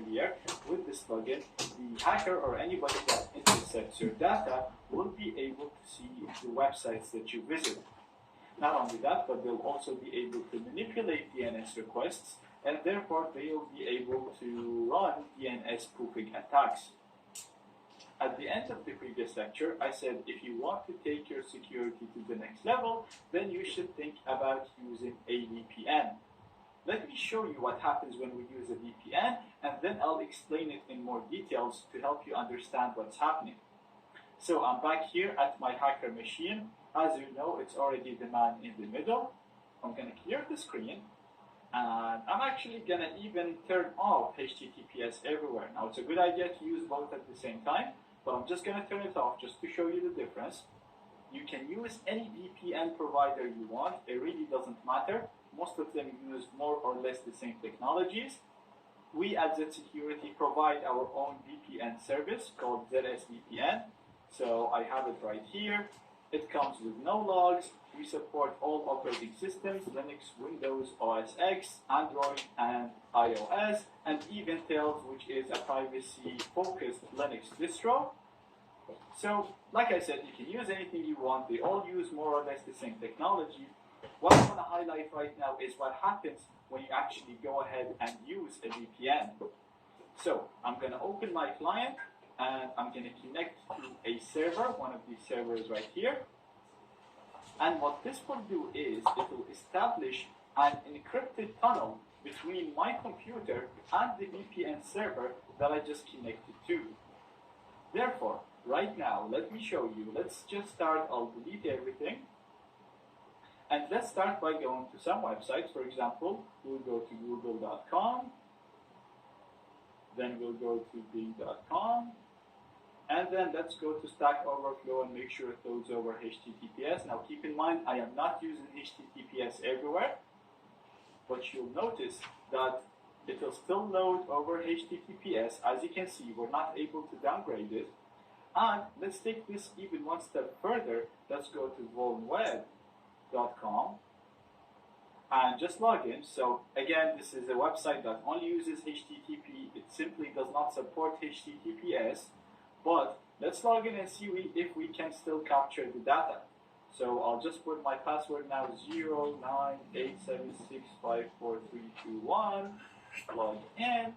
earlier, with this plugin, the hacker or anybody that intercepts your data will be able to see the websites that you visit. Not only that, but they'll also be able to manipulate DNS requests, and therefore they'll be able to run DNS spoofing attacks. At the end of the previous lecture, I said if you want to take your security to the next level, then you should think about using a VPN. Let me show you what happens when we use a VPN, and then I'll explain it in more details to help you understand what's happening. So I'm back here at my hacker machine. As you know, it's already the man in the middle. I'm going to clear the screen, and I'm actually going to even turn off HTTPS everywhere. Now, it's a good idea to use both at the same time, but I'm just going to turn it off just to show you the difference. You can use any VPN provider you want. It really doesn't matter. Most of them use more or less the same technologies. We at Z Security provide our own VPN service called ZSVPN. So I have it right here. It comes with no logs. We support all operating systems, Linux, Windows, OS X, Android, and iOS, and even Tails, which is a privacy-focused Linux distro. So, like I said, you can use anything you want. They all use more or less the same technology. What I want to highlight right now is what happens when you actually go ahead and use a VPN. So, I'm going to open my client, and I'm going to connect to a server, one of these servers right here. And what this will do is it will establish an encrypted tunnel between my computer and the VPN server that I just connected to. Therefore, right now, let me show you. Let's just start. I'll delete everything. And let's start by going to some websites. For example, we'll go to google.com. Then we'll go to bing.com. And then let's go to Stack Overflow and make sure it loads over HTTPS. Now keep in mind, I am not using HTTPS everywhere, but you'll notice that it will still load over HTTPS. As you can see, we're not able to downgrade it. And let's take this even one step further. Let's go to vulnweb.com and just log in. So again, this is a website that only uses HTTP. It simply does not support HTTPS. But let's log in and see if we can still capture the data. So I'll just put my password now, 09876543321. Log in.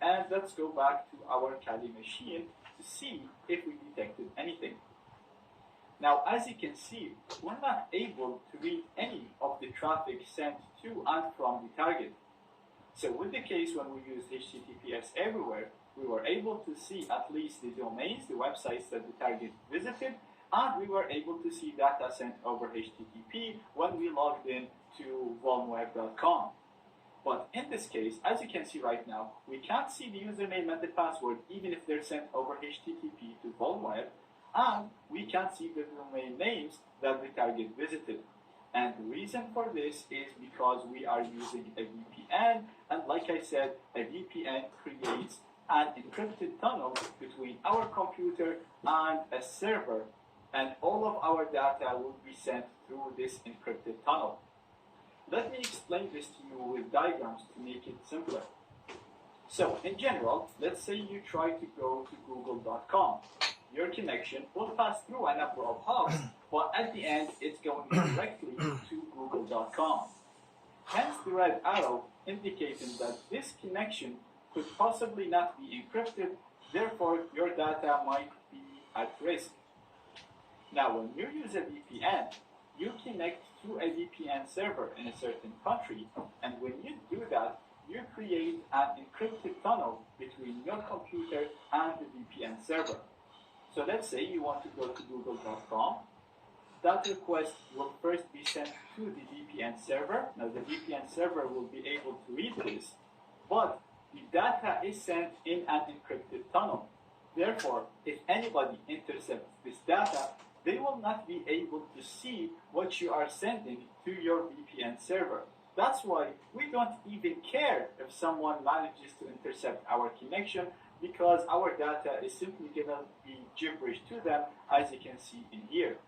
And let's go back to our Kali machine to see if we detected anything. Now, as you can see, we're not able to read any of the traffic sent to and from the target. So with the case when we use HTTPS everywhere, we were able to see at least the domains, the websites that the target visited, and we were able to see data sent over HTTP when we logged in to vulnweb.com. But in this case, as you can see right now, we can't see the username and the password even if they're sent over HTTP to vulnweb, and we can't see the domain names that the target visited. And the reason for this is because we are using a VPN, and like I said, a VPN creates an encrypted tunnel between our computer and a server, and all of our data will be sent through this encrypted tunnel. Let me explain this to you with diagrams to make it simpler. So, in general, let's say you try to go to google.com. Your connection will pass through a number of hubs, but at the end, it's going directly to google.com. Hence the red arrow indicating that this connection could possibly not be encrypted, therefore your data might be at risk. Now, when you use a VPN, you connect to a VPN server in a certain country, and when you do that, you create an encrypted tunnel between your computer and the VPN server. So let's say you want to go to google.com. That request will first be sent to the VPN server. Now, the VPN server will be able to read this, but the data is sent in an encrypted tunnel. Therefore, if anybody intercepts this data, they will not be able to see what you are sending to your VPN server. That's why we don't even care if someone manages to intercept our connection, because our data is simply going to be gibberish to them, as you can see in here.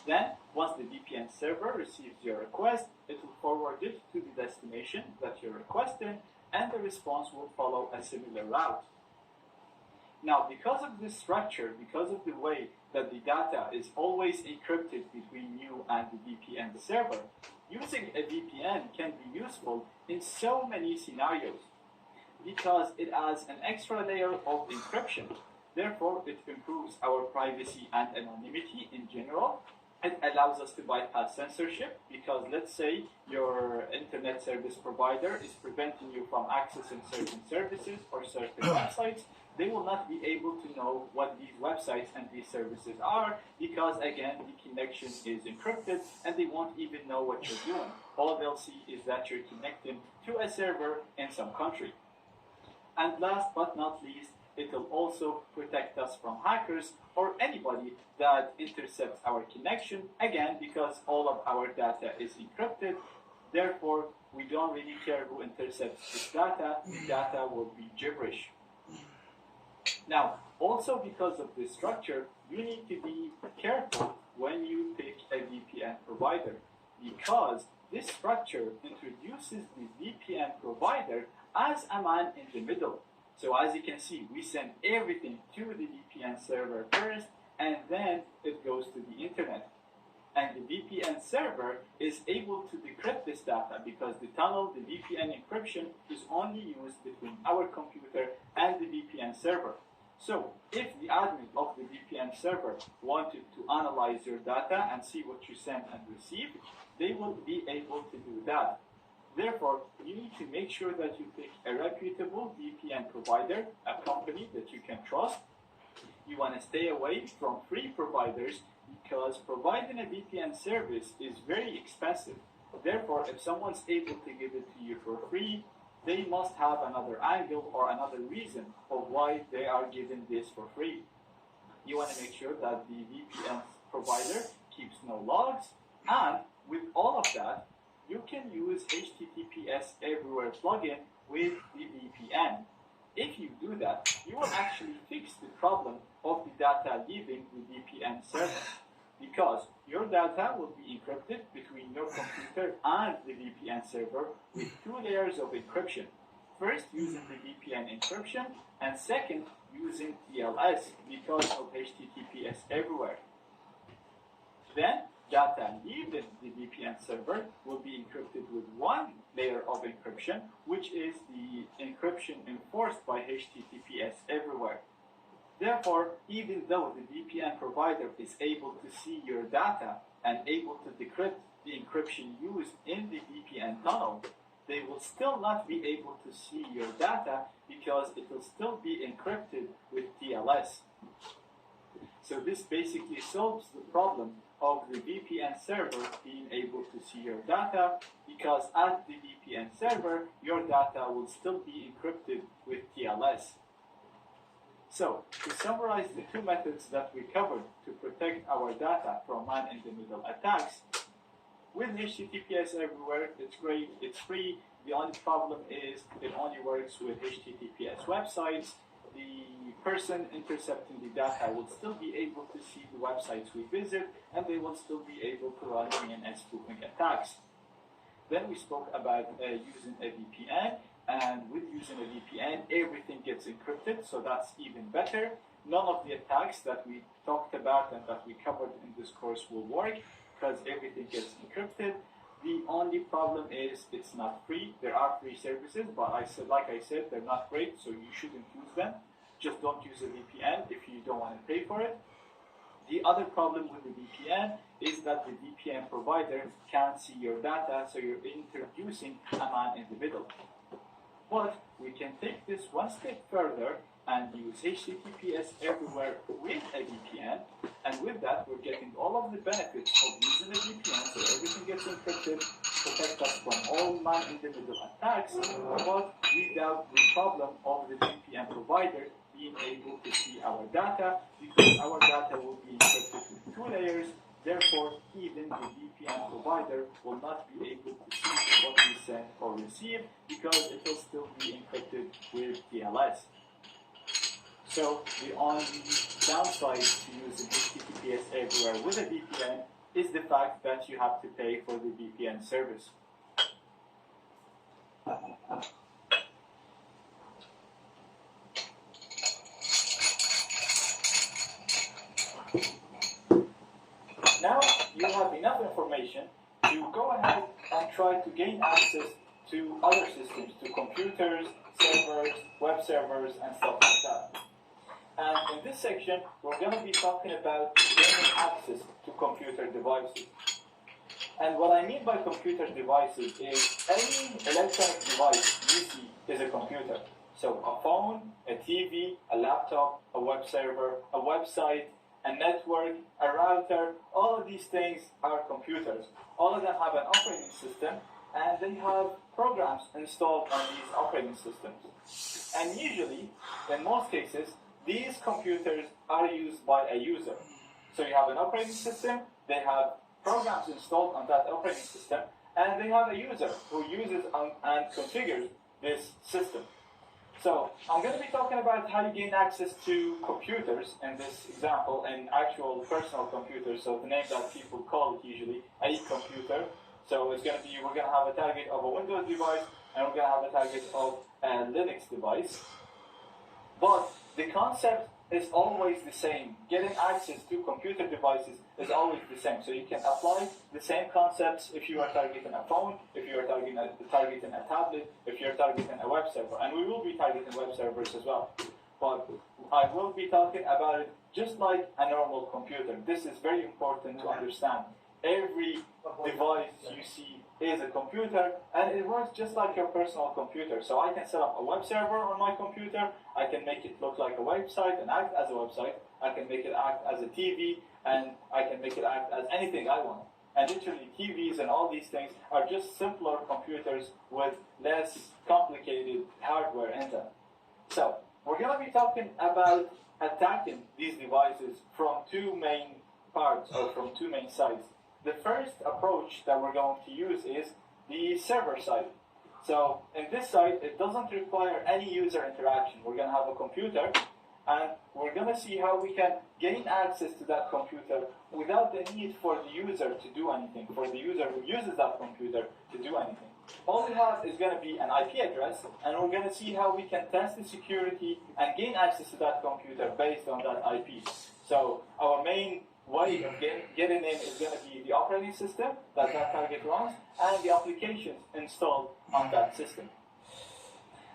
Then, once the VPN server receives your request, it will forward it to the destination that you're requesting, and the response will follow a similar route. Now, because of this structure, because of the way that the data is always encrypted between you and the VPN server, using a VPN can be useful in so many scenarios because it adds an extra layer of encryption. Therefore, it improves our privacy and anonymity in general. It allows us to bypass censorship because let's say your internet service provider is preventing you from accessing certain services or certain websites. They will not be able to know what these websites and these services are because, again, the connection is encrypted and they won't even know what you're doing. All they'll see is that you're connecting to a server in some country. And last but not least, it will also protect us from hackers or anybody that intercepts our connection, again, because all of our data is encrypted. Therefore, we don't really care who intercepts this data. The data will be gibberish. Now, also because of this structure, you need to be careful when you pick a VPN provider because this structure introduces the VPN provider as a man in the middle. So as you can see, we send everything to the VPN server first, and then it goes to the internet. And the VPN server is able to decrypt this data because the tunnel, the VPN encryption, is only used between our computer and the VPN server. So if the admin of the VPN server wanted to analyze your data and see what you send and receive, they will be able to do that. Therefore, you need to make sure that you pick a reputable VPN provider, a company that you can trust. You want to stay away from free providers because providing a VPN service is very expensive. Therefore, if someone's able to give it to you for free, they must have another angle or another reason of why they are giving this for free. You want to make sure that the VPN provider keeps no logs, and with all of that, you can use HTTPS Everywhere plugin with the VPN. If you do that, you will actually fix the problem of the data leaving the VPN server because your data will be encrypted between your computer and the VPN server with 2 layers of encryption. First, using the VPN encryption, and second, using TLS because of HTTPS Everywhere. Then, data leaving the VPN server will be encrypted with 1 layer of encryption, which is the encryption enforced by HTTPS Everywhere. Therefore, even though the VPN provider is able to see your data and able to decrypt the encryption used in the VPN tunnel, they will still not be able to see your data because it will still be encrypted with TLS. So this basically solves the problem of the VPN server being able to see your data because at the VPN server, your data will still be encrypted with TLS. So, to summarize the 2 methods that we covered to protect our data from man-in-the-middle attacks, with HTTPS Everywhere, it's great, it's free. The only problem is it only works with HTTPS websites. The person intercepting the data will still be able to see the websites we visit, and they will still be able to run DNS spoofing attacks. Then we spoke about using a VPN, and with using a VPN, everything gets encrypted, so that's even better. None of the attacks that we talked about and that we covered in this course will work because everything gets encrypted. The only problem is it's not free. There are free services, but like I said, they're not great, so you shouldn't use them. Just don't use a VPN if you don't want to pay for it. The other problem with the VPN is that the VPN provider can't see your data, so you're introducing a man in the middle. But we can take this one step further and use HTTPS Everywhere with a VPN, and with that we're getting all of the benefits of using a VPN, so everything gets encrypted, protect us from all man-in-the-middle attacks, but without the problem of the VPN provider being able to see our data, because our data will be encrypted with 2 layers. Therefore, even the VPN provider will not be able to see what we send or receive because it will still be encrypted with TLS. So the only downside to using HTTPS Everywhere with a VPN is the fact that you have to pay for the VPN service. try to gain access to other systems, to computers, servers, web servers, and stuff like that. And in this section, we're going to be talking about gaining access to computer devices. And what I mean by computer devices is any electronic device you see is a computer. So a phone, a TV, a laptop, a web server, a website, a network, a router, all of these things are computers. All of them have an operating system, and they have programs installed on these operating systems. And usually, in most cases, these computers are used by a user. So you have an operating system, they have programs installed on that operating system, and they have a user who uses and configures this system. So I'm going to be talking about how you gain access to computers in this example, and actual personal computers, so the name that people call it usually, a computer. So it's going to be, we're going to have a target of a Windows device, and we're going to have a target of a Linux device. But the concept is always the same. Getting access to computer devices is always the same. So you can apply the same concepts if you are targeting a phone, if you are targeting a tablet, if you're targeting a web server. And we will be targeting web servers as well. But I will be talking about it just like a normal computer. This is very important to understand. Every device you see is a computer, and it works just like your personal computer. So I can set up a web server on my computer, I can make it look like a website and act as a website, I can make it act as a TV, and I can make it act as anything I want. And literally TVs and all these things are just simpler computers with less complicated hardware in them. So we're going to be talking about attacking these devices from two main parts, or from two main sides. The first approach that we're going to use is the server side. So in this side, it doesn't require any user interaction. We're going to have a computer, and we're going to see how we can gain access to that computer without the need for the user to do anything, for the user who uses that computer to do anything. All we have is going to be an IP address, and we're going to see how we can test the security and gain access to that computer based on that IP. So our main way of getting in is going to be the operating system that target runs and the applications installed on that system.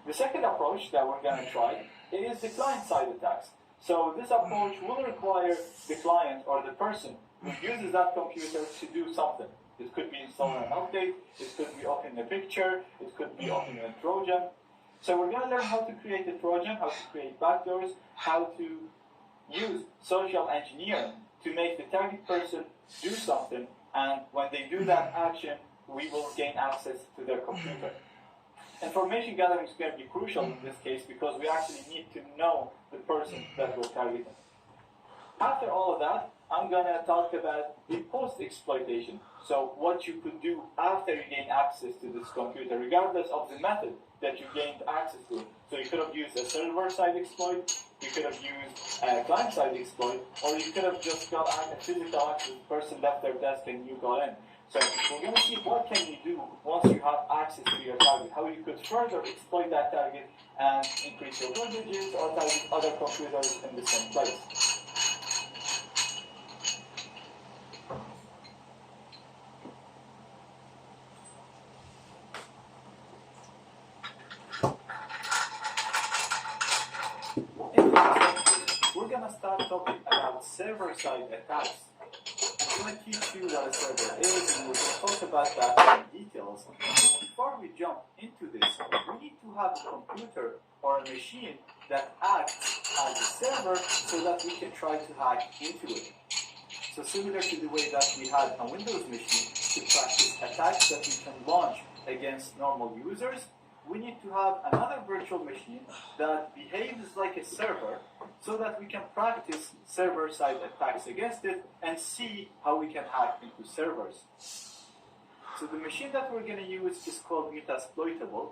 The second approach that we're going to try is the client-side attacks. So this approach will require the client or the person who uses that computer to do something. It could be installing an update, it could be opening a picture, it could be opening a Trojan. So we're going to learn how to create a Trojan, how to create backdoors, how to use social engineering to make the target person do something, and when they do that action, we will gain access to their computer. Information gathering is going to be crucial in this case because we actually need to know the person that we're targeting. After all of that, I'm going to talk about the post-exploitation. So what you could do after you gain access to this computer, regardless of the method that you gained access to. So you could have used a server-side exploit, you could have used a client-side exploit, or you could have just got a physical access, the person left their desk and you got in. So we're going to see what can you do once you have access to your target, how you could further exploit that target and increase your privileges or target other computers in the same place. We're going to start talking about server-side attacks. I'm going to teach you what a server is, and we're going to talk about that in details. Before we jump into this, we need to have a computer or a machine that acts as a server so that we can try to hack into it. So similar to the way that we had a Windows machine to practice attacks that we can launch against normal users, we need to have another virtual machine that behaves like a server so that we can practice server-side attacks against it and see how we can hack into servers. So the machine that we're going to use is called Metasploitable,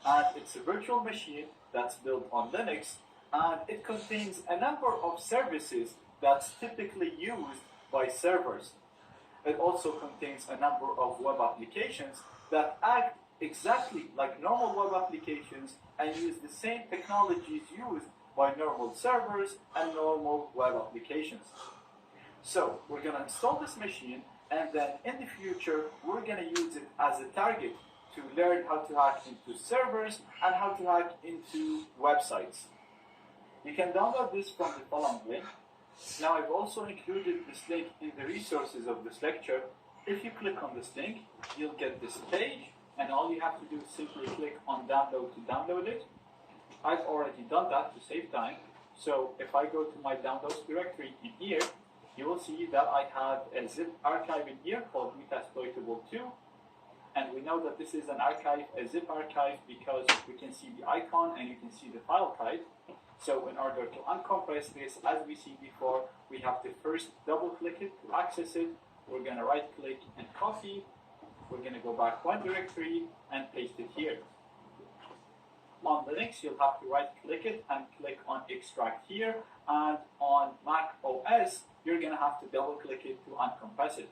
and it's a virtual machine that's built on Linux, and it contains a number of services that's typically used by servers. It also contains a number of web applications that act exactly like normal web applications and use the same technologies used by normal servers and normal web applications. So we're going to install this machine And then in the future, we're going to use it as a target to learn how to hack into servers and how to hack into websites. You can download this from the following link. Now I've also included this link in the resources of this lecture. If you click on this link, you'll get this page, and all you have to do is simply click on download to download it. I've already done that to save time. So if I go to my downloads directory in here, you will see that I have a zip archive in here called Metasploitable2. And we know that this is an archive, a zip archive, because we can see the icon and you can see the file type. So in order to uncompress this, as we see before, we have to first double click it to access it. We're going to right click and copy. We're going to go back one directory and paste it here. On Linux, you'll have to right click it and click on extract here. And on Mac OS, you're going to have to double click it to uncompress it.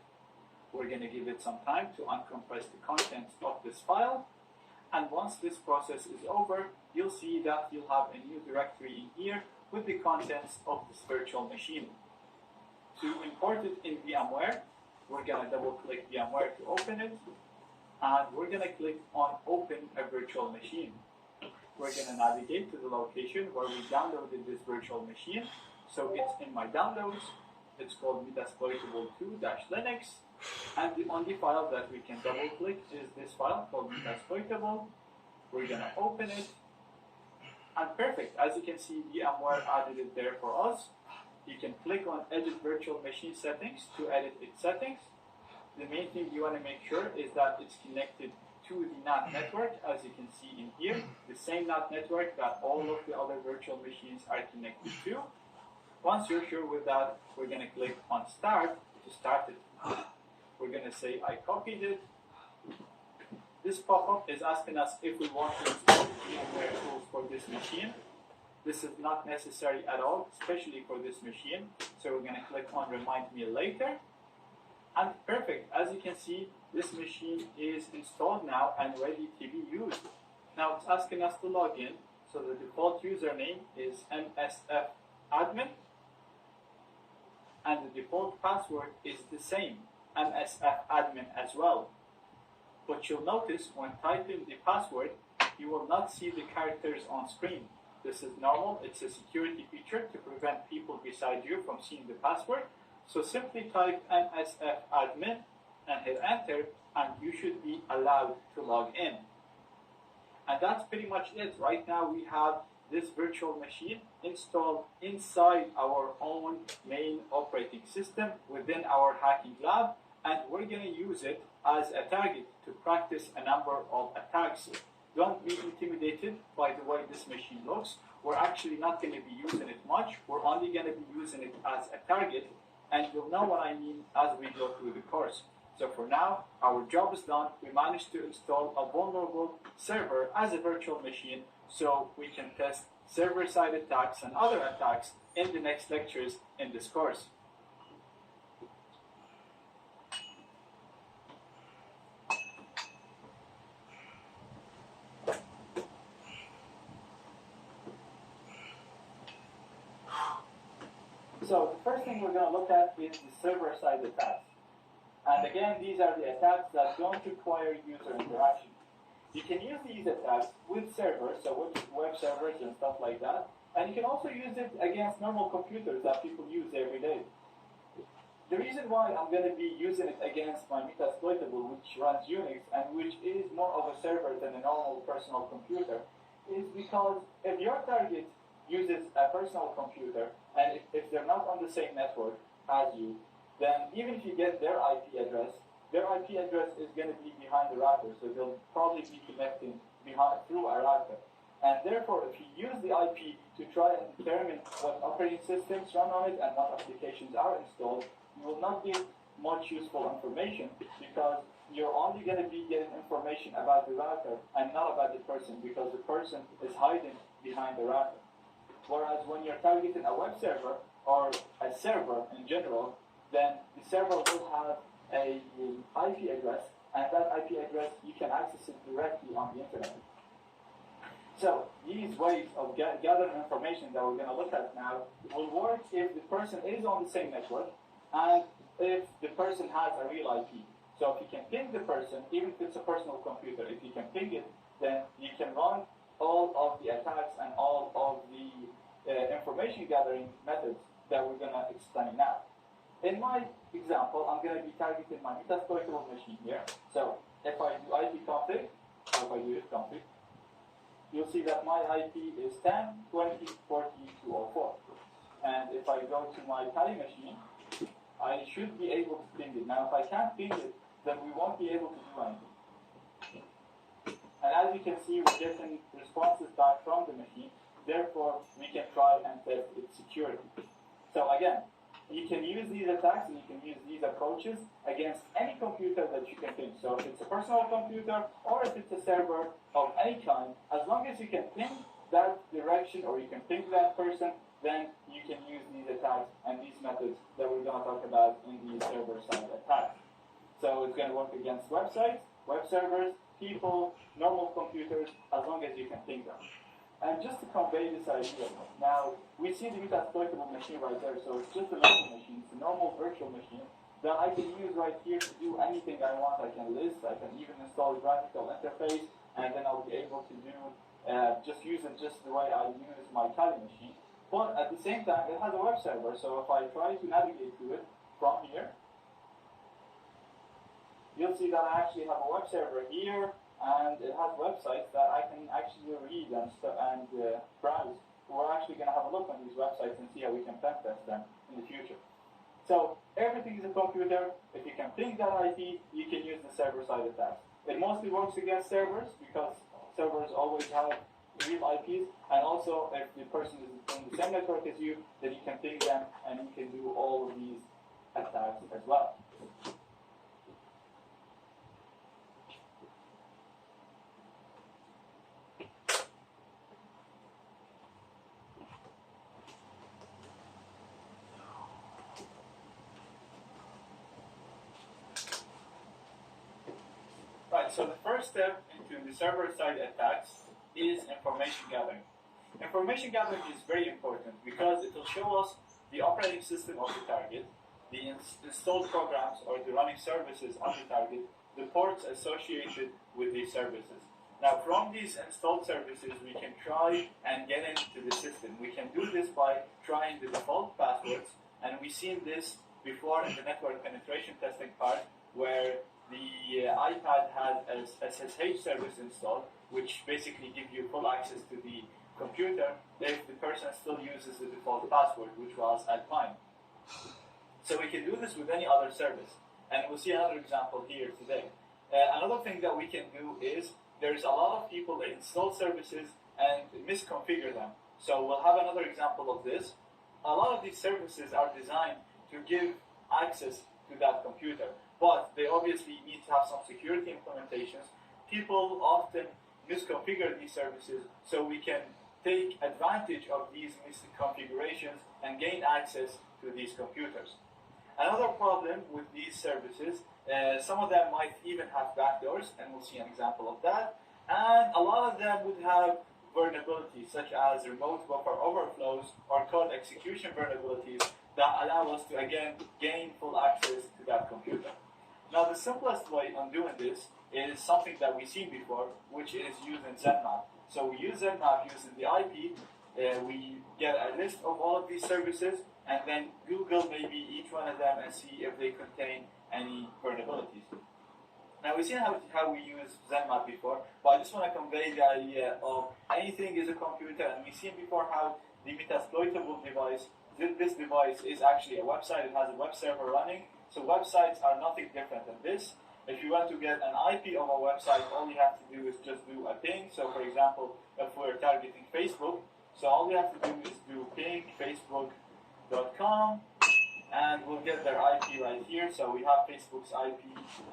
We're going to give it some time to uncompress the contents of this file. And once this process is over, you'll see that you'll have a new directory in here with the contents of this virtual machine. To import it in VMware, we're going to double click VMware to open it. And we're going to click on Open a Virtual Machine. We're going to navigate to the location where we downloaded this virtual machine. So it's in my downloads. It's called Metasploitable2-Linux. And the only file that we can double click is this file called Metasploitable. We're going to open it. And perfect. As you can see, VMware added it there for us. You can click on Edit Virtual Machine Settings to edit its settings. The main thing you want to make sure is that it's connected to the NAT network, as you can see in here, the same NAT network that all of the other virtual machines are connected to. Once you're sure with that, we're going to click on Start to start it. We're going to say, I copied it. This pop-up is asking us if we want to install VMware tools for this machine. This is not necessary at all, especially for this machine. So we're going to click on Remind Me Later. And perfect. As you can see, this machine is installed now and ready to be used. Now it's asking us to log in. So the default username is msfadmin. And the default password is the same, msfadmin as well. But you'll notice when typing the password, you will not see the characters on screen. This is normal. It's a security feature to prevent people beside you from seeing the password. So simply type msfadmin and hit enter, and you should be allowed to log in. And that's pretty much it. Right now we have this virtual machine installed inside our own main operating system within our hacking lab, and we're going to use it as a target to practice a number of attacks. Don't be intimidated by the way this machine looks. We're actually not going to be using it much. We're only going to be using it as a target, and you'll know what I mean as we go through the course. So for now, our job is done. We managed to install a vulnerable server as a virtual machine so we can test server-side attacks and other attacks in the next lectures in this course. So the first thing we're going to look at is the server-side attacks. And again, these are the attacks that don't require user interaction. You can use these attacks with servers, so with web servers and stuff like that. And you can also use it against normal computers that people use every day. The reason why I'm going to be using it against my Metasploitable, which runs Unix and which is more of a server than a normal personal computer, is because if your target uses a personal computer, and if they're not on the same network as you, then even if you get their IP address is going to be behind the router, so they'll probably be connecting through a router. And therefore, if you use the IP to try and determine what operating systems run on it and what applications are installed, you will not get much useful information because you're only going to be getting information about the router and not about the person, because the person is hiding behind the router. Whereas when you're targeting a web server or a server in general, then the server will have a IP address, and that IP address, you can access it directly on the internet. So these ways of gathering information that we're going to look at now will work if the person is on the same network, and if the person has a real IP. So if you can ping the person, even if it's a personal computer, if you can ping it, then you can run all of the attacks and all of the information gathering methods that we're going to explain now. In my example, I'm going to be targeting my metasploitable machine here. So if I do IP config, or if I do it config, you'll see that my IP is 10, 20, 40, 204. And if I go to my tally machine, I should be able to ping it. Now, if I can't ping it, then we won't be able to do anything. And as you can see, we're getting responses back from the machine. Therefore, we can try and test its security. So again, you can use these attacks and you can use these approaches against any computer that you can ping. So if it's a personal computer or if it's a server of any kind, as long as you can ping that direction or you can ping that person, then you can use these attacks and these methods that we're going to talk about in the server-side attacks. So it's going to work against websites, web servers, people, normal computers, as long as you can ping them. And just to convey this idea, now we see the metasploitable machine right there, so it's just a local machine, it's a normal virtual machine that I can use right here to do anything I want. I can list, I can even install a graphical interface, and then I'll be able to do, just use it just the way I use my tally machine. But at the same time, it has a web server, so if I try to navigate to it from here, you'll see that I actually have a web server here, and it has websites that I can actually read and browse. We're actually going to have a look on these websites and see how we can pen test them in the future. So everything is a computer. If you can ping that IP, you can use the server-side attacks. It mostly works against servers because servers always have real IPs, and also if the person is in the same network as you, then you can ping them and you can do all of these attacks as well. Right, so the first step into the server-side attacks is information gathering. Information gathering is very important because it will show us the operating system of the target, the installed programs or the running services on the target, the ports associated with these services. Now, from these installed services, we can try and get into the system. We can do this by trying the default passwords, and we've seen this before in the network penetration testing part, where the iPad has a SSH service installed, which basically gives you full access to the computer if the person still uses the default password, which was at mine. So we can do this with any other service, and we'll see another example here today. Another thing that we can do is there's a lot of people that install services and misconfigure them. So we'll have another example of this. A lot of these services are designed to give access to that computer, but they obviously need to have some security implementations. People often misconfigure these services, so we can take advantage of these misconfigurations and gain access to these computers. Another problem with these services, some of them might even have backdoors, and we'll see an example of that, and a lot of them would have vulnerabilities such as remote buffer overflows or code execution vulnerabilities that allow us to again gain full access to that computer. Now, the simplest way on doing this is something that we've seen before, which is using ZMAP. So we use ZMAP using the IP, we get a list of all of these services, and then Google maybe each one of them and see if they contain any vulnerabilities. Now, we've seen how we use ZMAP before, but I just want to convey the idea of anything is a computer, and we've seen before how the metasploitable device, this device is actually a website. It has a web server running, so websites are nothing different than this. If you want to get an IP of a website, all you have to do is just do a ping. So for example, if we're targeting Facebook, so all we have to do is do ping facebook.com, and we'll get their IP right here. So we have Facebook's IP,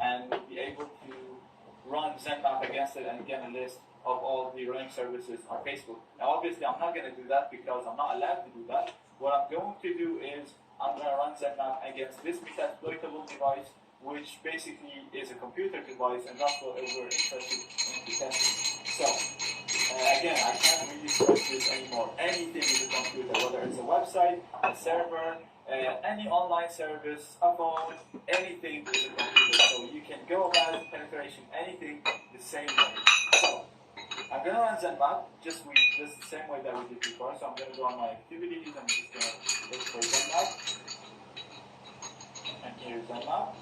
and we'll be able to run ZMAP against it and get a list of all the running services on Facebook. Now obviously I'm not going to do that because I'm not allowed to do that. What I'm going to do is I'm going to run ZMAP against this metasploitable device, which basically is a computer device, and that's what we're interested in testing. So again, I can't really stress this anymore. Anything is a computer, whether it's a web website, a server, any online service, a phone, anything with a computer. So you can go about penetration, anything the same way. So I'm going to run ZenMap just the same way that we did before. So I'm going to go on my activities. I'm just going to look for ZenMap. And here's ZenMap.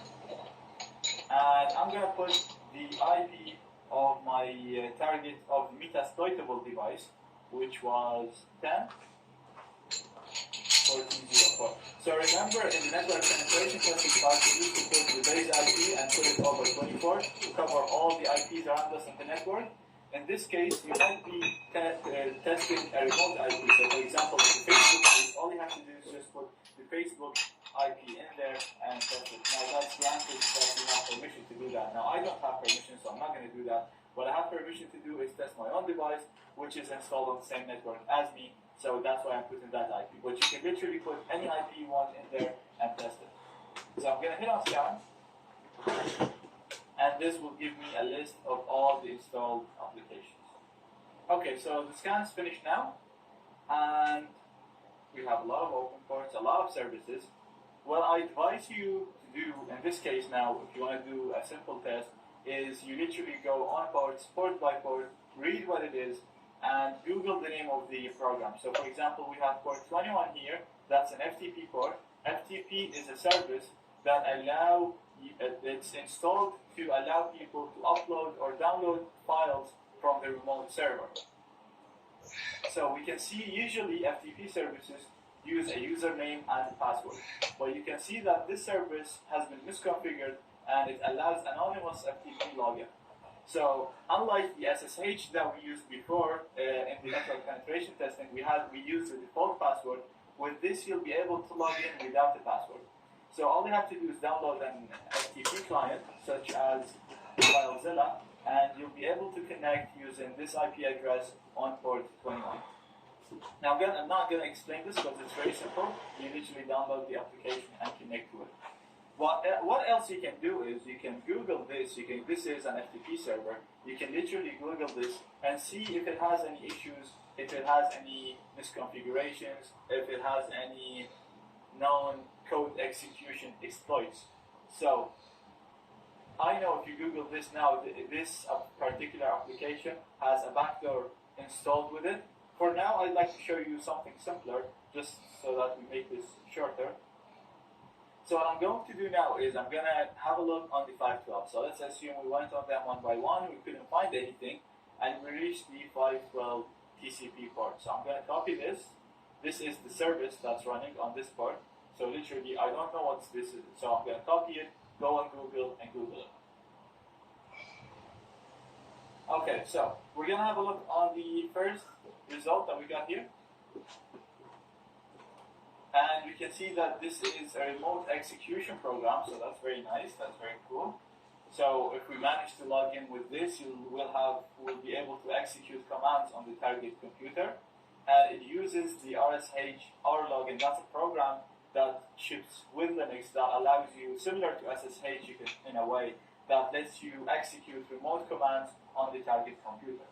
And I'm going to put the IP of my target of the metasploitable device, which was 10.14.04. So remember, in the network penetration testing part, we used to put the base IP and put it over 24 to cover all the IPs around us in the network. In this case, you might be testing a remote IP. So for example, with the Facebook case, all you have to do is just put the Facebook IP in there and test it. Now that's granted that you have permission to do that. Now I don't have permission, so I'm not going to do that. What I have permission to do is test my own device, which is installed on the same network as me. So that's why I'm putting that IP. But you can literally put any IP you want in there and test it. So I'm going to hit on scan. And this will give me a list of all the installed applications. Okay, so the scan is finished now. And we have a lot of open ports, a lot of services. What I advise you to do in this case now, if you want to do a simple test, is you literally go on ports, port by port, read what it is, and Google the name of the program. So for example, we have port 21 here, that's an FTP port. FTP is a service that it's installed to allow people to upload or download files from the remote server. So we can see usually FTP services use a username and a password. But you can see that this service has been misconfigured and it allows anonymous FTP login. So unlike the SSH that we used before in the network penetration testing, we used the default password. With this, you'll be able to log in without the password. So all you have to do is download an FTP client, such as FileZilla, and you'll be able to connect using this IP address on port 21. Now I'm not going to explain this because it's very simple. You literally download the application and connect to it. What else you can do is you can Google this. This is an FTP server. You can literally Google this and see if it has any issues, if it has any misconfigurations, if it has any known code execution exploits. So I know if you Google this now, this particular application has a backdoor installed with it. For now, I'd like to show you something simpler, just so that we make this shorter. So what I'm going to do now is I'm going to have a look on the 512. So let's assume we went on them one by one, we couldn't find anything, and we reached the 512 TCP port. So I'm going to copy this. This is the service that's running on this port. So literally, I don't know what this is. So I'm going to copy it, go on Google, and Google it. Okay, so we're going to have a look on the first result that we got here. And we can see that this is a remote execution program, so that's very nice, that's very cool. So if we manage to log in with this, we'll be able to execute commands on the target computer. And it uses the RSH rlogin. That's a program that ships with Linux that allows you, similar to SSH in a way, that lets you execute remote commands on the target computer.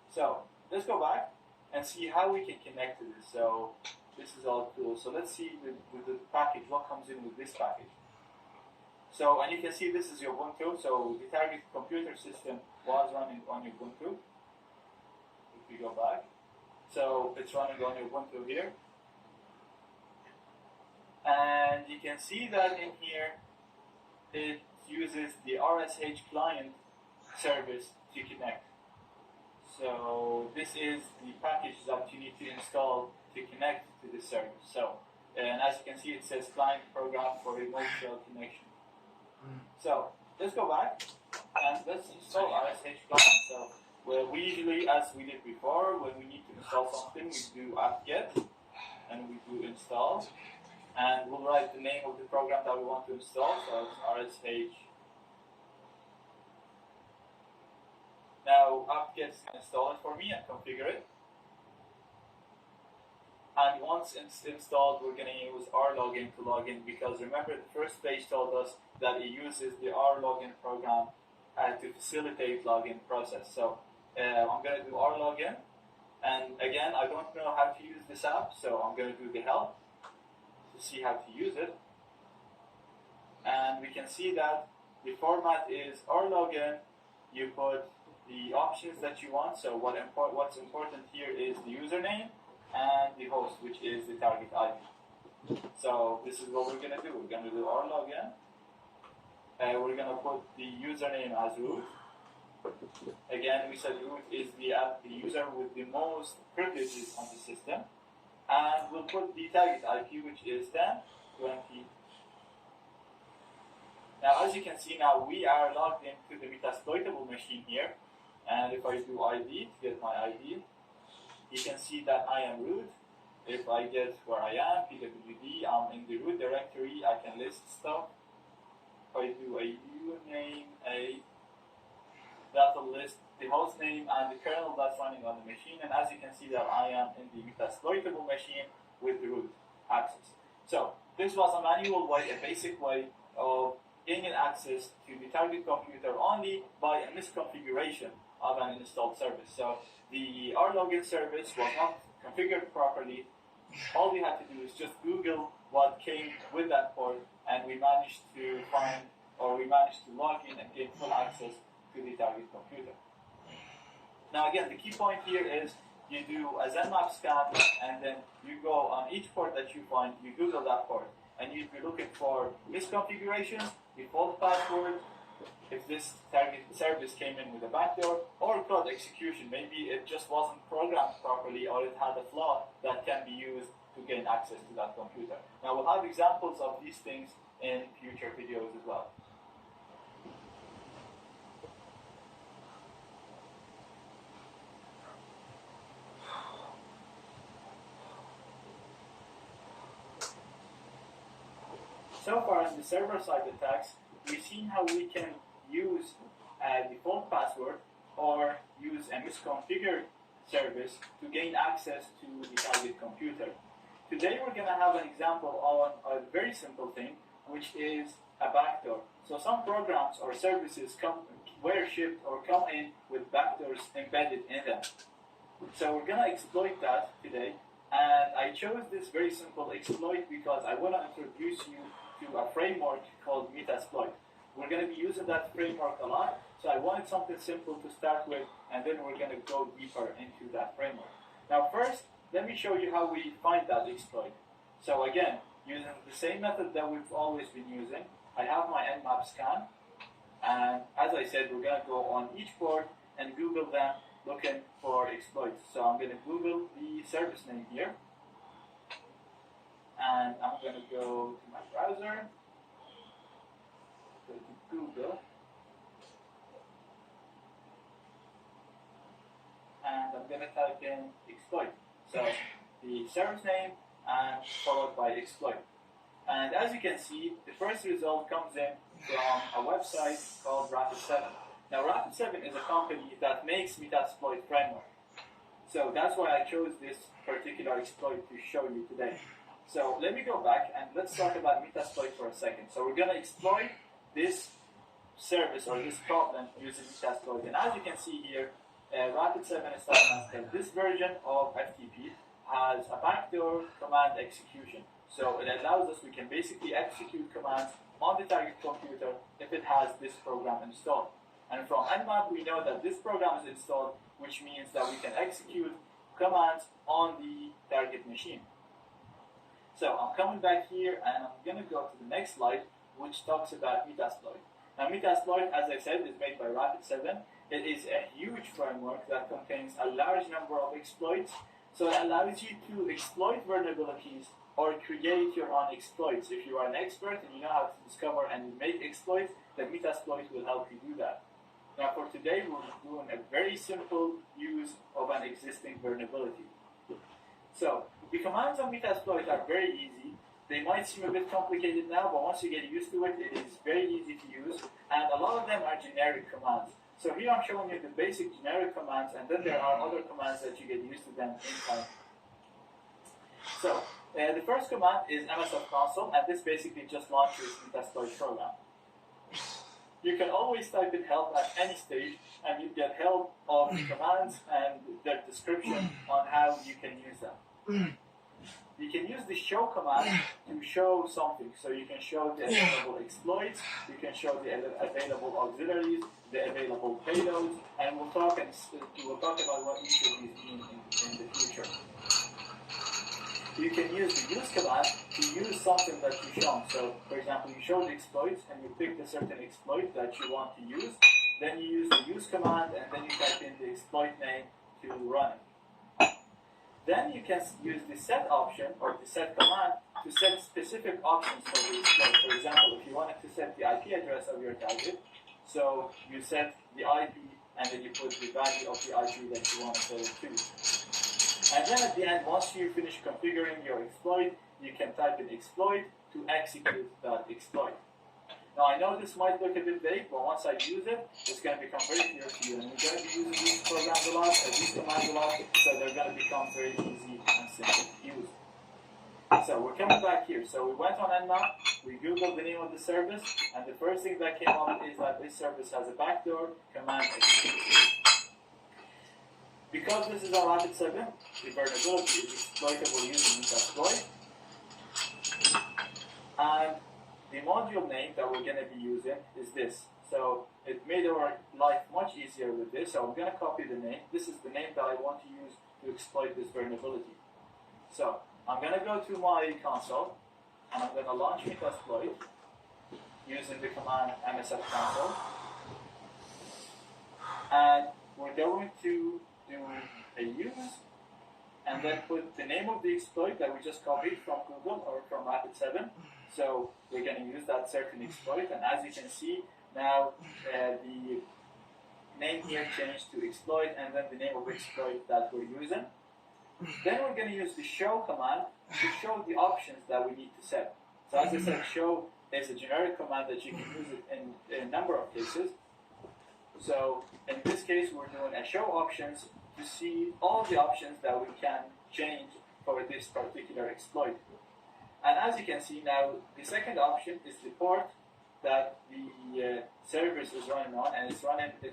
So let's go back and see how we can connect to this. So this is all cool. So let's see with the package, what comes in with this package. So, and you can see this is your Ubuntu. So the target computer system was running on your Ubuntu. If we go back. So it's running on your Ubuntu here. And you can see that in here, it uses the RSH client service to connect. So this is the package that you need to install to connect to this service. So, and as you can see, it says client program for remote shell connection. So let's go back and let's install RSH client. So we usually, as we did before, when we need to install something, we do apt-get and we do install, and we'll write the name of the program that we want to install. So it's RSH. Now apt-get is going to install it for me and configure it. And once it's installed, we're going to use rlogin to log in, because remember the first page told us that it uses the rlogin program to facilitate login process. So I'm going to do rlogin, and Again, I don't know how to use this app, so I'm going to do the help to see how to use it. And we can see that the format is our login. You put the options that you want. So what's important here is the username and the host, which is the target IP. So this is what we're going to do. We're going to do our login. We're going to put the username as root. Again, we said root is the user with the most privileges on the system. And we'll put the target IP, which is 1020. Now, as you can see, now we are logged into the Metasploitable machine here. And if I do ID to get my ID, you can see that I am root. If I get where I am, pwd, I'm in the root directory, I can list stuff. If I do a uname, that'll list the host name and the kernel that's running on the machine. And as you can see that I am in the Metasploitable machine with the root access. So this was a manual way, a basic way of gaining access to the target computer only by a misconfiguration of an installed service. So the rlogin service was not configured properly. All we had to do is just Google what came with that port, and we managed to find, or we managed to log in and gain full access to the target computer. Now again, the key point here is you do a ZenMap scan, and then you go on each port that you find, you Google that port, and you'd be looking for misconfiguration, default password, if this target service came in with a backdoor, or code execution. Maybe it just wasn't programmed properly, or it had a flaw that can be used to gain access to that computer. Now we'll have examples of these things in future videos as well. So far in the server-side attacks, we've seen how we can use a default password or use a misconfigured service to gain access to the target computer. Today we're going to have an example on a very simple thing, which is a backdoor. So some programs or services were shipped or come in with backdoors embedded in them. So we're going to exploit that today. And I chose this very simple exploit because I want to introduce you to a framework called Metasploit. We're going to be using that framework a lot, so I wanted something simple to start with, and then we're going to go deeper into that framework. Now first, let me show you how we find that exploit. So again, using the same method that we've always been using, I have my nmap scan, and as I said, we're going to go on each port and Google them looking for exploits. So I'm going to Google the service name here, and I'm going to go to my browser, go to Google, and I'm going to type in exploit. So the service name and followed by exploit. And as you can see, the first result comes in from a website called Rapid7. Now Rapid7 is a company that makes Metasploit framework. So that's why I chose this particular exploit to show you today. So let me go back and let's talk about Metasploit for a second. So we're going to exploit this service or this problem using Metasploit. And as you can see here, Rapid7 is telling us that this version of FTP has a backdoor command execution. So it allows us, we can basically execute commands on the target computer if it has this program installed. And from nmap, we know that this program is installed, which means that we can execute commands on the target machine. So I'm coming back here and I'm going to go to the next slide, which talks about Metasploit. Now Metasploit, as I said, is made by Rapid7. It is a huge framework that contains a large number of exploits. So it allows you to exploit vulnerabilities or create your own exploits. If you are an expert and you know how to discover and make exploits, then Metasploit will help you do that. Now for today, we're doing a very simple use of an existing vulnerability. So the commands on Metasploit are very easy. They might seem a bit complicated now, but once you get used to it, it is very easy to use. And a lot of them are generic commands. So here I'm showing you the basic generic commands, and then there are other commands that you get used to them in time. So the first command is MSF console, and this basically just launches Metasploit program. You can always type in help at any stage, and you get help of the commands and their description on how you can use them. You can use the show command to show something. So you can show the available exploits, you can show the available auxiliaries, the available payloads, and we'll talk about what each of these mean in the future. You can use the use command to use something that you've shown. So, for example, you show the exploits and you pick a certain exploit that you want to use. Then you use the use command and then you type in the exploit name to run it. Then you can use the set option or the set command to set specific options for the exploit. For example, if you wanted to set the IP address of your target, so you set the IP and then you put the value of the IP that you want to set it to. And then at the end, once you finish configuring your exploit, you can type in exploit to execute that exploit. Now I know this might look a bit vague, but once I use it, it's going to become very clear to you. And you're going to be using these programs a lot, these commands a lot, so they're going to become very easy and simple to use. So we're coming back here. So we went on Nmap, we Googled the name of the service, and the first thing that came up is that this service has a backdoor command execution. Because this is a Rapid 7, the vulnerability is exploitable using this exploit. And the module name that we're going to be using is this. So it made our life much easier with this. So I'm going to copy the name. This is the name that I want to use to exploit this vulnerability. So I'm going to go to my console and I'm going to launch Metasploit using the command msf console. And we're going to do a use and then put the name of the exploit that we just copied from Google or from Rapid 7. So we're going to use that certain exploit, and as you can see now the name here changed to exploit and then the name of exploit that we're using. Then we're going to use the show command to show the options that we need to set. So as I said, show is a generic command that you can use it in a number of cases. So in this case, we're doing a show options to see all the options that we can change for this particular exploit. And as you can see now, the second option is the port that the service is running on, and it's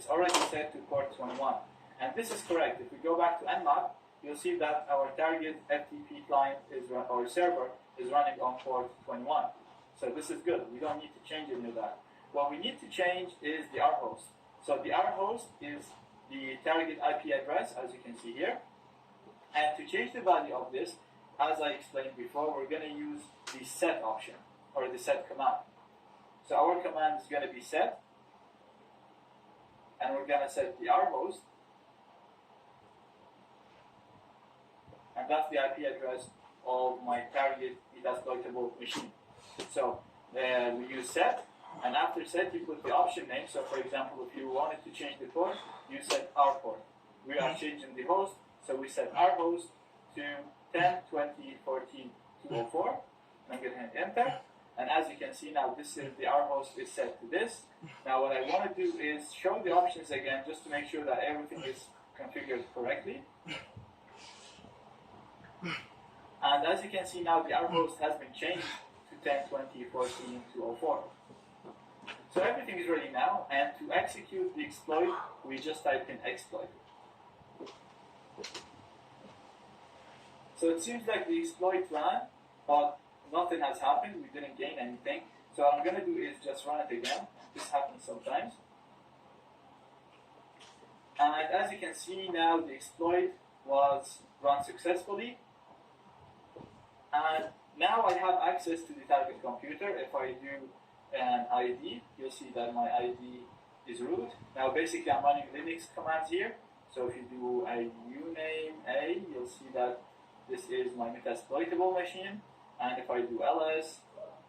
already set to port 21. And this is correct. If we go back to Nmap, you'll see that our target FTP client or server is running on port 21. So this is good. We don't need to change any of that. What we need to change is the R host. So the R host is the target IP address, as you can see here. And to change the value of this, as I explained before, we're going to use the set option, or the set command. So our command is going to be set, and we're going to set the R host, and that's the IP address of my target Metasploitable machine. So we use set, and after set you put the option name. So for example, if you wanted to change the port, you set R port. We are changing the host, so we set R host to 10.20.14.204. I'm going to hit enter, and as you can see now, this is the R host is set to this. Now what I want to do is show the options again, just to make sure that everything is configured correctly. And as you can see now, the R host has been changed to 10.20.14.204. So everything is ready now, and to execute the exploit, we just type in exploit. So it seems like the exploit ran, but nothing has happened. We didn't gain anything. So what I'm going to do is just run it again. This happens sometimes. And as you can see now, the exploit was run successfully. And now I have access to the target computer. If I do an ID, you'll see that my ID is root. Now basically I'm running Linux commands here. So if you do a uname A, you'll see that this is my Metasploitable machine. And if I do ls,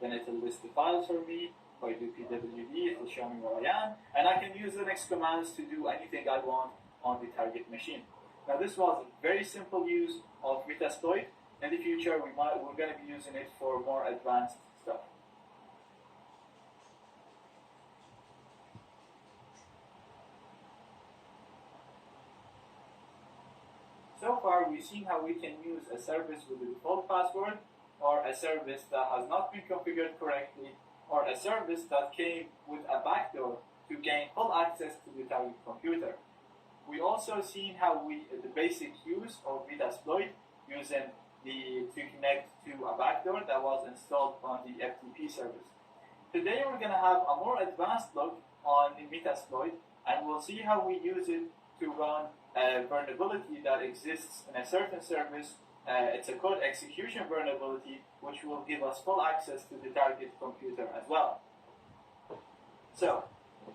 then it will list the files for me. If I do pwd, it will show me where I am. And I can use Linux commands to do anything I want on the target machine. Now this was a very simple use of Metasploit. In the future, we're going to be using it for more advanced stuff. So far, we've seen how we can use a service with a default password, or a service that has not been configured correctly, or a service that came with a backdoor to gain full access to the target computer. We also seen how the basic use of Metasploit using to connect to a backdoor that was installed on the FTP service. Today we're going to have a more advanced look on the Metasploit, and we'll see how we use it to run a vulnerability that exists in a certain service. It's a code execution vulnerability which will give us full access to the target computer as well. So,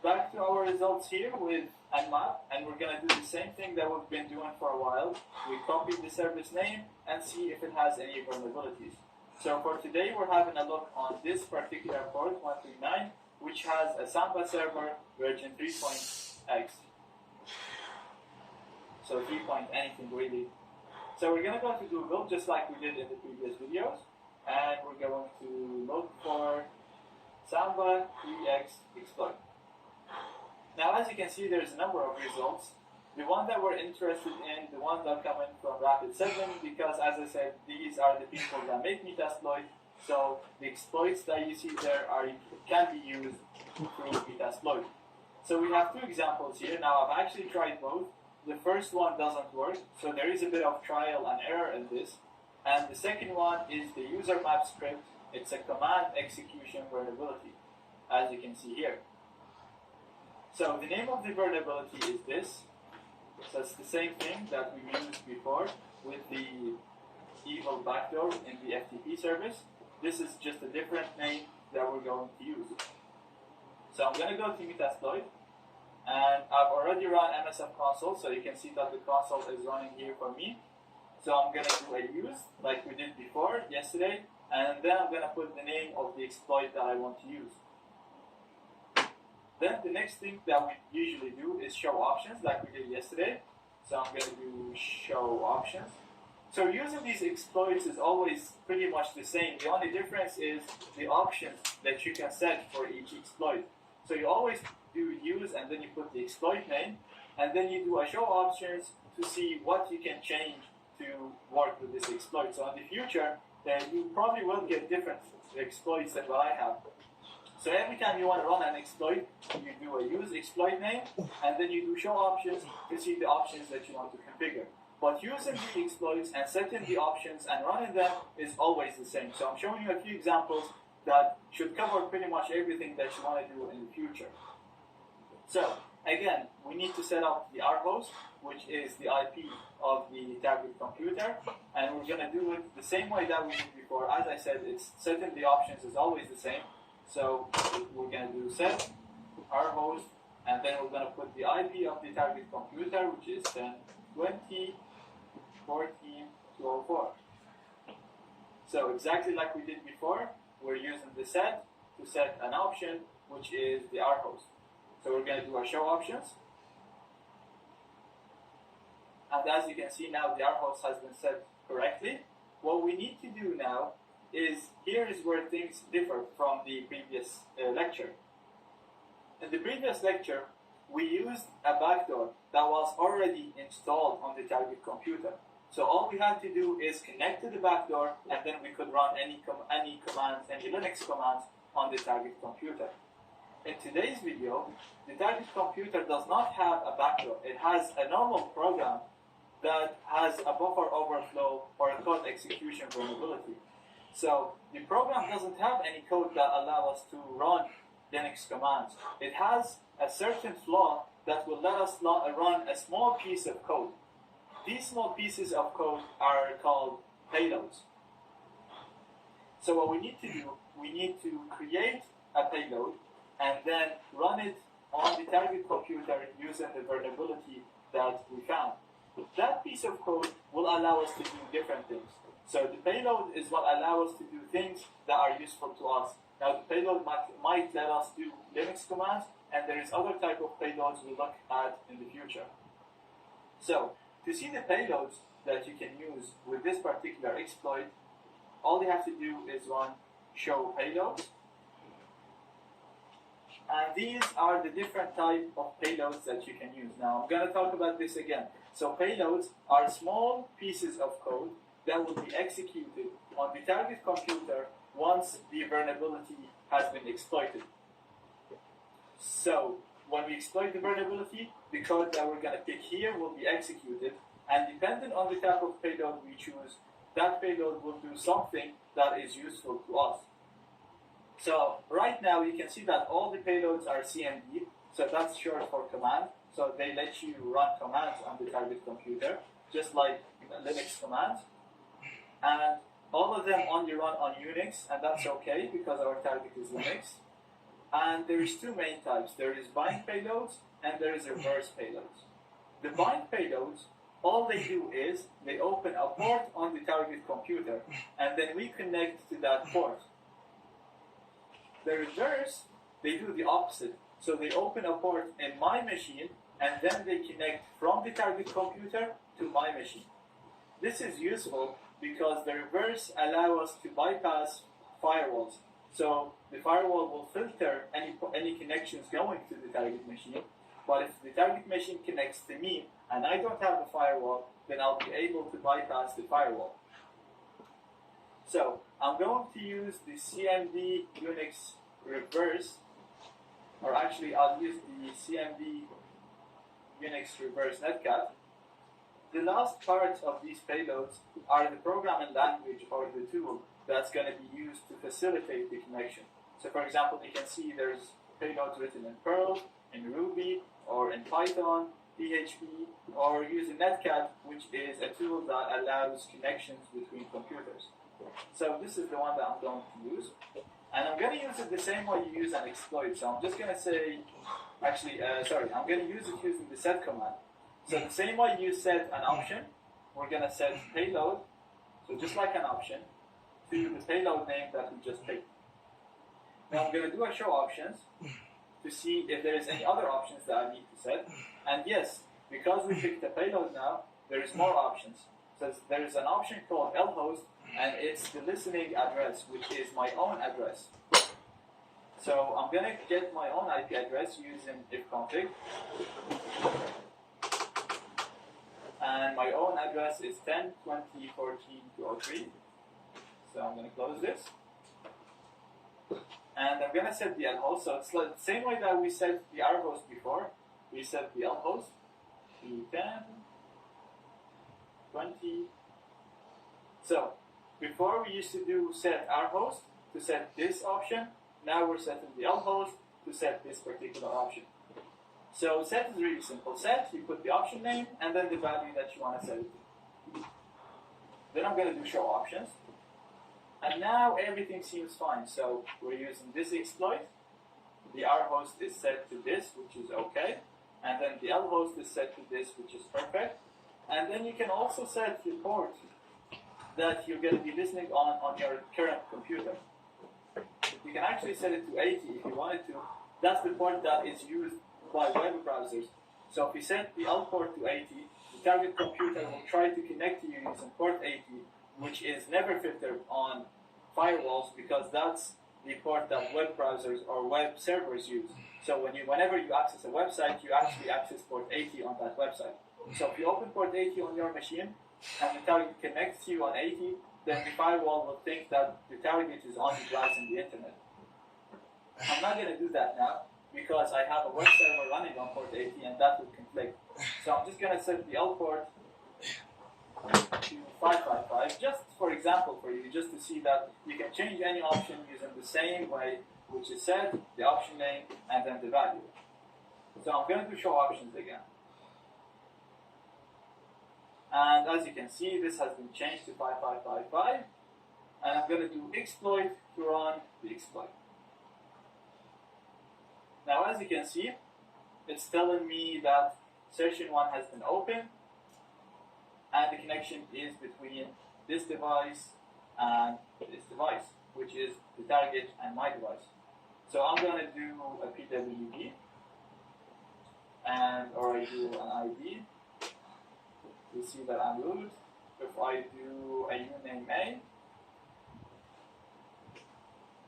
back to our results here with Nmap, and we're going to do the same thing that we've been doing for a while. We copy the service name and see if it has any vulnerabilities. So for today, we're having a look on this particular port, 139, which has a Samba server version 3.x. So 3 point anything really. So we're going to go to Google, just like we did in the previous videos, and we're going to look for Samba 3x exploit. Now, as you can see, there's a number of results. The one that we're interested in, the ones that are coming from Rapid7, because as I said, these are the people that make Metasploit. So the exploits that you see there can be used through Metasploit. So we have two examples here. Now, I've actually tried both. The first one doesn't work, so there is a bit of trial and error in this. And the second one is the user map script. It's a command execution vulnerability, as you can see here. So the name of the vulnerability is this. So it's the same thing that we used before with the evil backdoor in the FTP service. This is just a different name that we're going to use. So I'm going to go to Metasploit, and I've already run MSF console, so you can see that the console is running here for me. So I'm going to do a use like we did before yesterday, and then I'm going to put the name of the exploit that I want to use. Then the next thing that we usually do is show options like we did yesterday. So I'm going to do show options. So using these exploits is always pretty much the same. The only difference is the options that you can set for each exploit. So you always do use and then you put the exploit name, and then you do a show options to see what you can change to work with this exploit. So in the future, you probably will get different exploits than what I have. So every time you want to run an exploit, you do a use exploit name, and then you do show options to see the options that you want to configure. But using the exploits and setting the options and running them is always the same. So I'm showing you a few examples that should cover pretty much everything that you want to do in the future. So again, we need to set up the rhost, which is the IP of the target computer, and we're going to do it the same way that we did before. As I said, it's setting the options is always the same. So we're going to do set rhost, and then we're going to put the IP of the target computer, which is 10.20.14.204. So exactly like we did before, we're using the set to set an option, which is the rhost. So we're going to do our show options. And as you can see now, the rhost has been set correctly. What we need to do now is, here is where things differ from the previous lecture. In the previous lecture, we used a backdoor that was already installed on the target computer. So all we had to do is connect to the backdoor, and then we could run any commands, any Linux commands on the target computer. In today's video, the target computer does not have a backdoor. It has a normal program that has a buffer overflow or a code execution vulnerability. So the program doesn't have any code that allows us to run Linux commands. It has a certain flaw that will let us run a small piece of code. These small pieces of code are called payloads. So what we need to do, we need to create a payload and then run it on the target computer using the vulnerability that we found. That piece of code will allow us to do different things. So the payload is what allows us to do things that are useful to us. Now the payload might let us do Linux commands, and there is other type of payloads we'll look at in the future. So to see the payloads that you can use with this particular exploit, all you have to do is run show payloads. And these are the different type of payloads that you can use. Now I'm going to talk about this again. So payloads are small pieces of code that will be executed on the target computer once the vulnerability has been exploited. So when we exploit the vulnerability, the code that we're going to pick here will be executed, and depending on the type of payload we choose, that payload will do something that is useful to us. So right now you can see that all the payloads are CMD, so that's short for command. So they let you run commands on the target computer, just like Linux commands. And all of them only run on Unix, and that's okay because our target is Linux. And there is two main types. There is bind payloads and there is reverse payloads. The bind payloads, all they do is they open a port on the target computer, and then we connect to that port. The reverse, they do the opposite. So they open a port in my machine, and then they connect from the target computer to my machine. This is useful because the reverse allows us to bypass firewalls. So the firewall will filter any connections going to the target machine. But if the target machine connects to me and I don't have a firewall, then I'll be able to bypass the firewall. So I'm going to use the CMD Unix reverse, or actually I'll use the CMD Unix reverse netcat. The last part of these payloads are the programming language or the tool that's going to be used to facilitate the connection. So for example, you can see there's payloads written in Perl, in Ruby, or in Python, PHP, or using netcat, which is a tool that allows connections between computers. So this is the one that I'm going to use. And I'm going to use it the same way you use an exploit. So I'm just going to say, I'm going to use it using the set command. So the same way you set an option, we're going to set payload, so just like an option, to the payload name that we just picked. Now I'm going to do a show options to see if there is any other options that I need to set. And yes, because we picked the payload now, there is more options. So there is an option called lhost, and it's the listening address, which is my own address. So I'm going to get my own IP address using ifconfig. And my own address is 10.20.14.203. So I'm going to close this. And I'm going to set the lhost. So it's like the same way that we set the rhost before. We set the lhost to 10.20. So before we used to do set rhost to set this option. Now we're setting the lhost to set this particular option. So set is really simple. Set, you put the option name and then the value that you want to set it to. Then I'm going to do show options. And now everything seems fine. So we're using this exploit. The rhost is set to this, which is okay. And then the lhost is set to this, which is perfect. And then you can also set the port that you're going to be listening on your current computer. You can actually set it to 80 if you wanted to. That's the port that is used by web browsers. So if you set the L port to 80, the target computer will try to connect to you using port 80, which is never filtered on firewalls because that's the port that web browsers or web servers use. So whenever you access a website, you actually access port 80 on that website. So if you open port 80 on your machine and the target connects to you on 80, then the firewall will think that the target is on the device in the internet. I'm not going to do that now because I have a web server running on port 80 and that would conflict. So I'm just going to set the L port to 555, just for example for you, just to see that you can change any option using the same way, which is set, the option name, and then the value. So I'm going to do show options again. And as you can see, this has been changed to 5555. And I'm going to do exploit to run the exploit. Now, as you can see, it's telling me that session 1 has been opened, and the connection is between this device and this device, which is the target and my device. So I'm going to do a PWD, or I do an ID. You see that I'm root. If I do a uname A,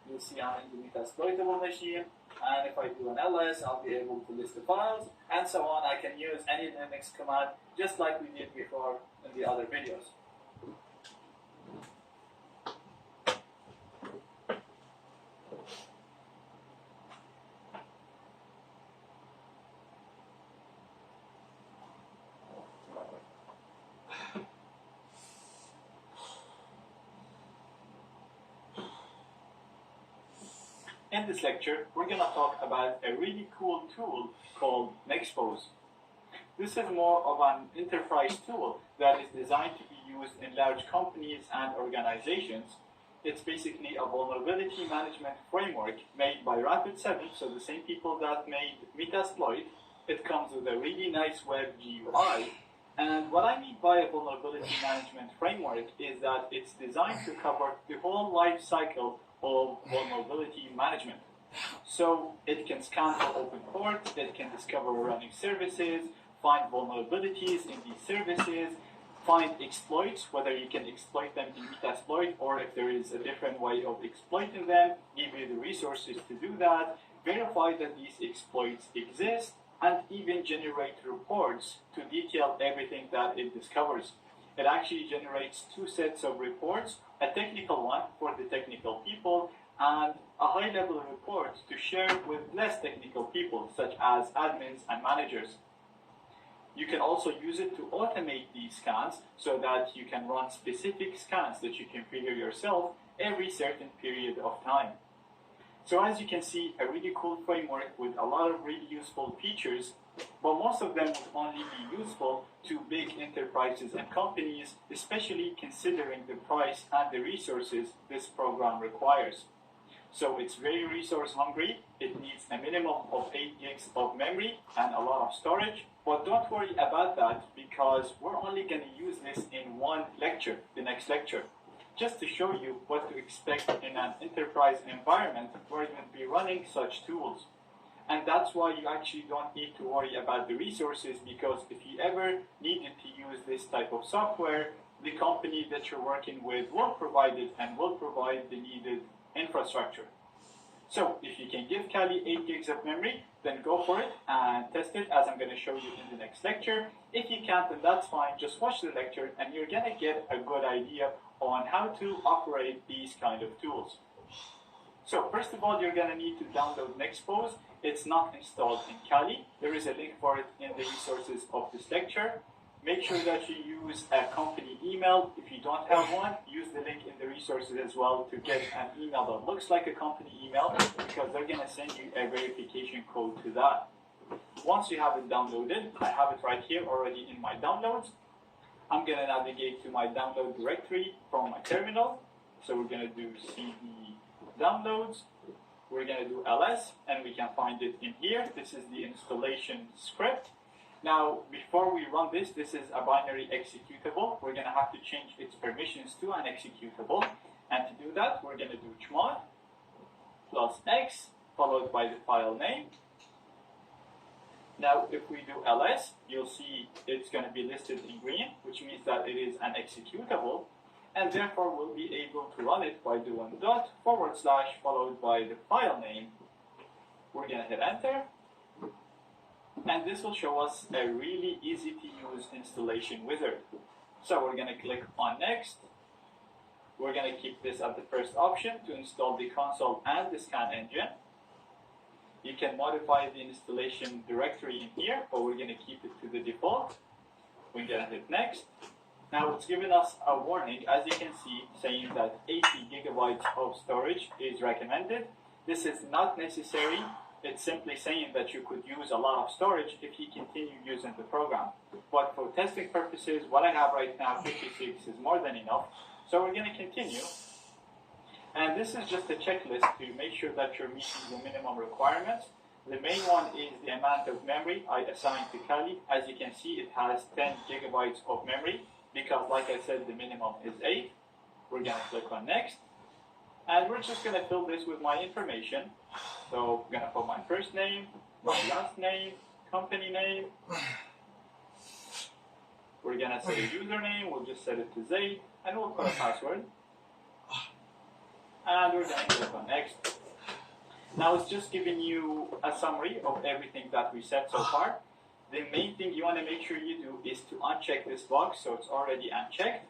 you'll see I'm in the metasploitable machine. And if I do an ls, I'll be able to list the files, and so on. I can use any Linux command, just like we did before in the other videos. In this lecture, we're going to talk about a really cool tool called Nexpose. This is more of an enterprise tool that is designed to be used in large companies and organizations. It's basically a vulnerability management framework made by Rapid7, so the same people that made Metasploit. It comes with a really nice web GUI. And what I mean by a vulnerability management framework is that it's designed to cover the whole life cycle of vulnerability management. So it can scan for open ports, it can discover running services, find vulnerabilities in these services, find exploits, whether you can exploit them in Metasploit or if there is a different way of exploiting them, give you the resources to do that, verify that these exploits exist, and even generate reports to detail everything that it discovers. It actually generates two sets of reports, a technical one for the technical people and a high-level report to share with less technical people, such as admins and managers. You can also use it to automate these scans so that you can run specific scans that you configure yourself every certain period of time. So as you can see, a really cool framework with a lot of really useful features, but most of them would only be useful to big enterprises and companies, especially considering the price and the resources this program requires. So it's very resource hungry. It needs a minimum of 8 gigs of memory and a lot of storage. But don't worry about that because we're only going to use this in one lecture, the next lecture, just to show you what to expect in an enterprise environment where you're going to be running such tools. And that's why you actually don't need to worry about the resources, because if you ever needed to use this type of software, the company that you're working with will provide it and will provide the needed infrastructure. So if you can give Kali 8 gigs of memory, then go for it and test it as I'm going to show you in the next lecture. If you can't, then that's fine. Just watch the lecture and you're going to get a good idea on how to operate these kind of tools. So first of all, you're going to need to download Nexpose. It's not installed in Kali. There is a link for it in the resources of this lecture. Make sure that you use a company email. If you don't have one, use the link in the resources as well to get an email that looks like a company email, because they're going to send you a verification code to that. Once you have it downloaded, I have it right here already in my downloads. I'm going to navigate to my download directory from my terminal. So we're going to do cd downloads. We're going to do ls, and we can find it in here. This is the installation script. Now, before we run this, this is a binary executable. We're going to have to change its permissions to an executable. And to do that, we're going to do chmod plus x followed by the file name. Now, if we do ls, you'll see it's going to be listed in green, which means that it is an executable. And therefore, we'll be able to run it by doing / followed by the file name. We're going to hit enter. And this will show us a really easy to use installation wizard. So we're going to click on next. We're going to keep this as the first option to install the console and the scan engine. You can modify the installation directory in here, but we're going to keep it to the default. We're going to hit next. Now it's given us a warning, as you can see, saying that 80 gigabytes of storage is recommended. This is not necessary. It's simply saying that you could use a lot of storage if you continue using the program. But for testing purposes, what I have right now, 56, is more than enough. So we're going to continue. And this is just a checklist to make sure that you're meeting the minimum requirements. The main one is the amount of memory I assigned to Kali. As you can see, it has 10 gigabytes of memory because, like I said, the minimum is 8. We're going to click on next. And we're just going to fill this with my information. So I'm going to put my first name, my last name, company name. We're going to set a username. We'll just set it to Zaid. And we'll put a password. And we're going to click on next. Now it's just giving you a summary of everything that we set so far. The main thing you want to make sure you do is to uncheck this box so it's already unchecked.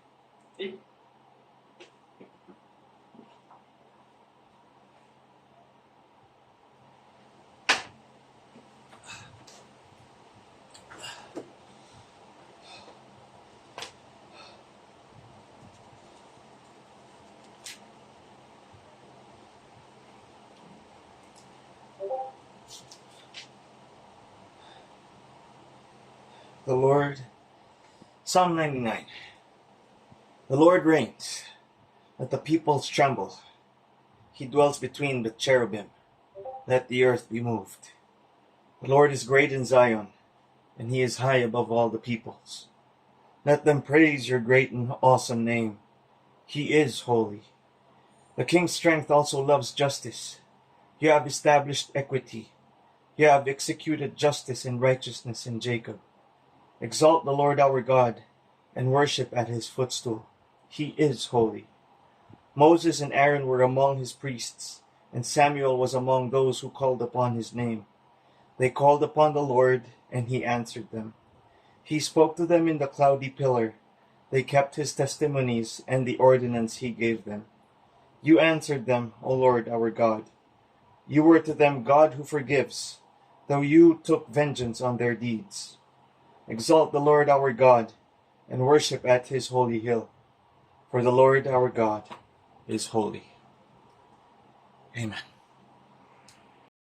the Lord. Psalm 99. The Lord reigns. Let the peoples tremble. He dwells between the cherubim. Let the earth be moved. The Lord is great in Zion, and he is high above all the peoples. Let them praise your great and awesome name. He is holy. The king's strength also loves justice. You have established equity. You have executed justice and righteousness in Jacob. Exalt the Lord our God, and worship at his footstool. He is holy. Moses and Aaron were among his priests, and Samuel was among those who called upon his name. They called upon the Lord, and he answered them. He spoke to them in the cloudy pillar. They kept his testimonies and the ordinance he gave them. You answered them, O Lord our God. You were to them God who forgives, though you took vengeance on their deeds. Exalt the Lord our God, and worship at his holy hill. For the Lord our God is holy. Amen.